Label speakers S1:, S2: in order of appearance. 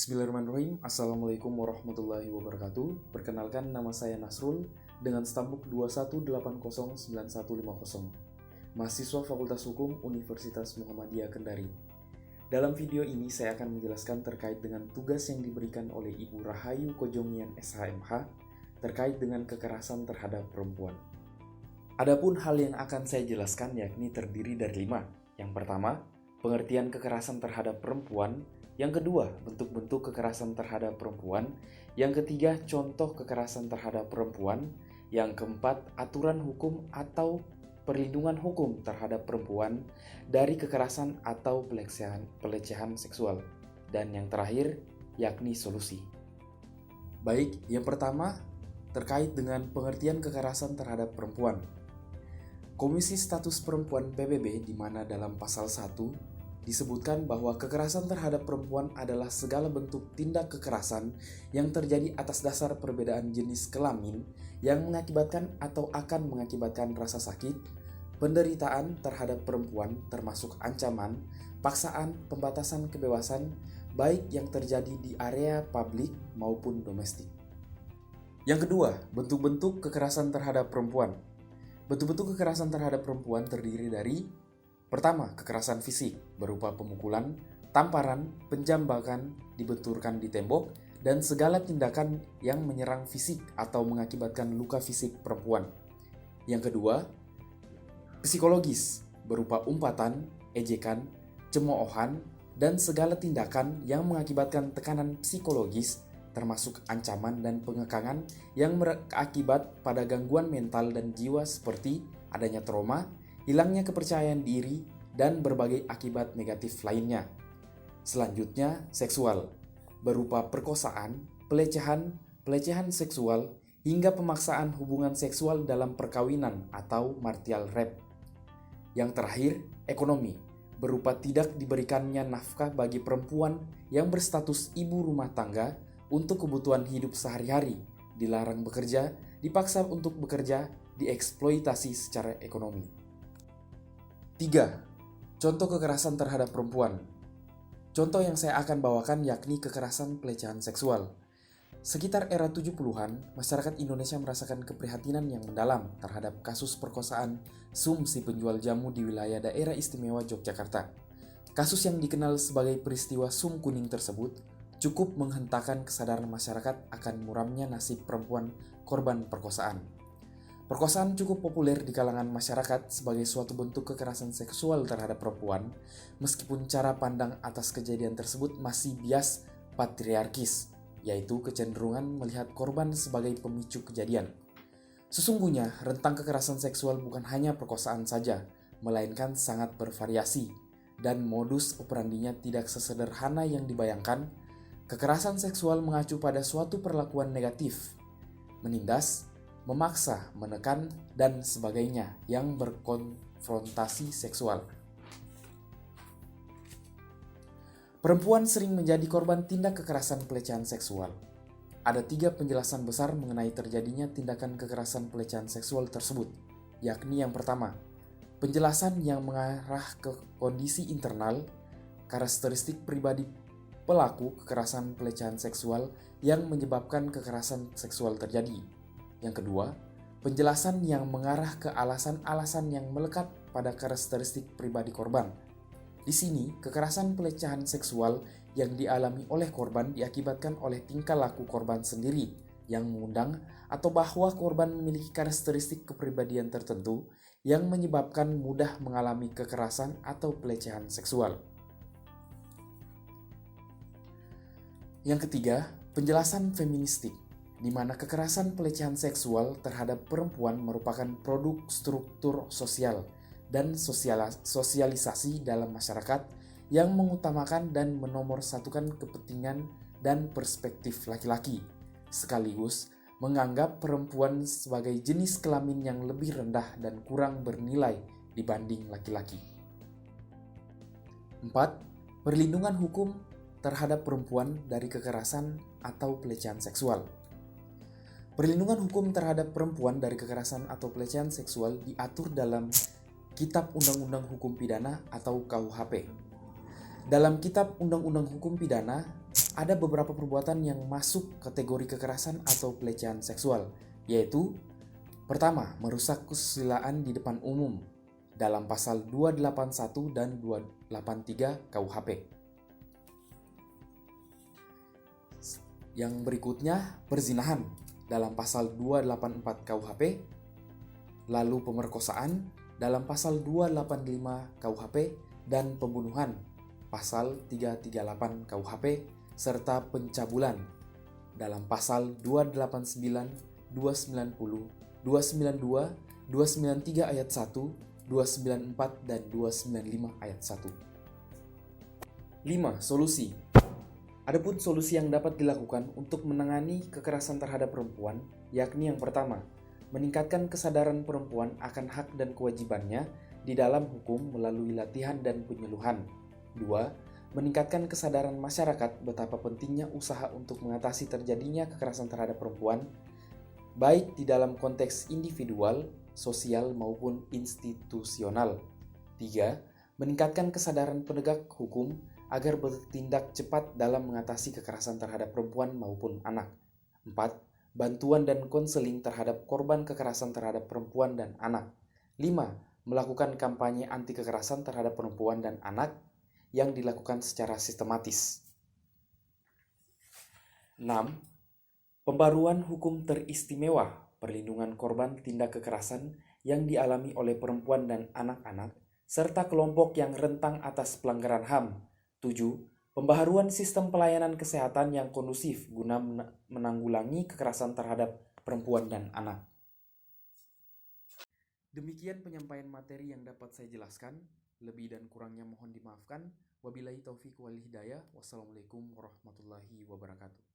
S1: Bismillahirrahmanirrahim. Assalamualaikum warahmatullahi wabarakatuh. Perkenalkan, nama saya Nasrul dengan stambuk 218095150, mahasiswa Fakultas Hukum Universitas Muhammadiyah Kendari. Dalam video ini saya akan menjelaskan terkait dengan tugas yang diberikan oleh Ibu Rahayu Kojongian SHMH terkait dengan kekerasan terhadap perempuan. Adapun hal yang akan saya jelaskan yakni terdiri dari 5. Yang pertama, pengertian kekerasan terhadap perempuan. Yang kedua, bentuk-bentuk kekerasan terhadap perempuan. Yang ketiga, contoh kekerasan terhadap perempuan. Yang keempat, aturan hukum atau perlindungan hukum terhadap perempuan dari kekerasan atau pelecehan seksual. Dan yang terakhir, yakni solusi. Baik, yang pertama terkait dengan pengertian kekerasan terhadap perempuan. Komisi Status Perempuan PBB, di mana dalam pasal 1 disebutkan bahwa kekerasan terhadap perempuan adalah segala bentuk tindak kekerasan yang terjadi atas dasar perbedaan jenis kelamin yang mengakibatkan atau akan mengakibatkan rasa sakit, penderitaan terhadap perempuan termasuk ancaman, paksaan, pembatasan kebebasan, baik yang terjadi di area publik maupun domestik. Yang kedua, bentuk-bentuk kekerasan terhadap perempuan. Bentuk-bentuk kekerasan terhadap perempuan terdiri dari: pertama, kekerasan fisik berupa pemukulan, tamparan, penjambakan, dibenturkan di tembok, dan segala tindakan yang menyerang fisik atau mengakibatkan luka fisik perempuan. Yang kedua, psikologis berupa umpatan, ejekan, cemoohan, dan segala tindakan yang mengakibatkan tekanan psikologis termasuk ancaman dan pengekangan yang berakibat pada gangguan mental dan jiwa seperti adanya trauma, hilangnya kepercayaan diri, dan berbagai akibat negatif lainnya. Selanjutnya, seksual, berupa perkosaan, pelecehan seksual, hingga pemaksaan hubungan seksual dalam perkawinan atau martial rape. Yang terakhir, ekonomi, berupa tidak diberikannya nafkah bagi perempuan yang berstatus ibu rumah tangga untuk kebutuhan hidup sehari-hari, dilarang bekerja, dipaksa untuk bekerja, dieksploitasi secara ekonomi. 3. Contoh kekerasan terhadap perempuan. Contoh yang saya akan bawakan yakni kekerasan pelecehan seksual. Sekitar era 70-an, masyarakat Indonesia merasakan keprihatinan yang mendalam terhadap kasus perkosaan Sum si penjual jamu di wilayah daerah istimewa Yogyakarta. Kasus yang dikenal sebagai peristiwa Sum Kuning tersebut cukup menghentakkan kesadaran masyarakat akan muramnya nasib perempuan korban perkosaan. Perkosaan cukup populer di kalangan masyarakat sebagai suatu bentuk kekerasan seksual terhadap perempuan, meskipun cara pandang atas kejadian tersebut masih bias patriarkis, yaitu kecenderungan melihat korban sebagai pemicu kejadian. Sesungguhnya, rentang kekerasan seksual bukan hanya perkosaan saja, melainkan sangat bervariasi, dan modus operandinya tidak sesederhana yang dibayangkan. Kekerasan seksual mengacu pada suatu perlakuan negatif, menindas, memaksa, menekan, dan sebagainya yang berkonfrontasi seksual. Perempuan sering menjadi korban tindak kekerasan pelecehan seksual. Ada 3 penjelasan besar mengenai terjadinya tindakan kekerasan pelecehan seksual tersebut, yakni yang pertama, penjelasan yang mengarah ke kondisi internal, karakteristik pribadi pelaku kekerasan pelecehan seksual yang menyebabkan kekerasan seksual terjadi. Yang kedua, penjelasan yang mengarah ke alasan-alasan yang melekat pada karakteristik pribadi korban. Di sini, kekerasan pelecehan seksual yang dialami oleh korban diakibatkan oleh tingkah laku korban sendiri yang mengundang atau bahwa korban memiliki karakteristik kepribadian tertentu yang menyebabkan mudah mengalami kekerasan atau pelecehan seksual. Yang ketiga, penjelasan feministik, di mana kekerasan pelecehan seksual terhadap perempuan merupakan produk struktur sosial dan sosialisasi dalam masyarakat yang mengutamakan dan menomorsatukan kepentingan dan perspektif laki-laki, sekaligus menganggap perempuan sebagai jenis kelamin yang lebih rendah dan kurang bernilai dibanding laki-laki. 4. Perlindungan hukum terhadap perempuan dari kekerasan atau pelecehan seksual. Perlindungan hukum terhadap perempuan dari kekerasan atau pelecehan seksual diatur dalam Kitab Undang-Undang Hukum Pidana atau KUHP. Dalam Kitab Undang-Undang Hukum Pidana ada beberapa perbuatan yang masuk kategori kekerasan atau pelecehan seksual, yaitu pertama, merusak kesusilaan di depan umum dalam pasal 281 dan 283 KUHP. Yang berikutnya, perzinahan dalam pasal 284 KUHP, lalu pemerkosaan dalam pasal 285 KUHP, dan pembunuhan pasal 338 KUHP, serta pencabulan dalam pasal 289, 290, 292, 293 ayat 1, 294, dan 295 ayat 1. 5. Solusi. Adapun solusi yang dapat dilakukan untuk menangani kekerasan terhadap perempuan, yakni yang pertama, meningkatkan kesadaran perempuan akan hak dan kewajibannya di dalam hukum melalui latihan dan penyuluhan. 2. Meningkatkan kesadaran masyarakat betapa pentingnya usaha untuk mengatasi terjadinya kekerasan terhadap perempuan, baik di dalam konteks individual, sosial, maupun institusional. 3. Meningkatkan kesadaran penegak hukum agar bertindak cepat dalam mengatasi kekerasan terhadap perempuan maupun anak. 4. Bantuan dan konseling terhadap korban kekerasan terhadap perempuan dan anak. 5. Melakukan kampanye anti kekerasan terhadap perempuan dan anak yang dilakukan secara sistematis. 6. Pembaruan hukum teristimewa perlindungan korban tindak kekerasan yang dialami oleh perempuan dan anak-anak, serta kelompok yang rentan atas pelanggaran HAM. 7. Pembaharuan sistem pelayanan kesehatan yang kondusif guna menanggulangi kekerasan terhadap perempuan dan anak. Demikian penyampaian materi yang dapat saya jelaskan. Lebih dan kurangnya mohon dimaafkan. Wabillahi taufiq wal hidayah. Wassalamualaikum warahmatullahi wabarakatuh.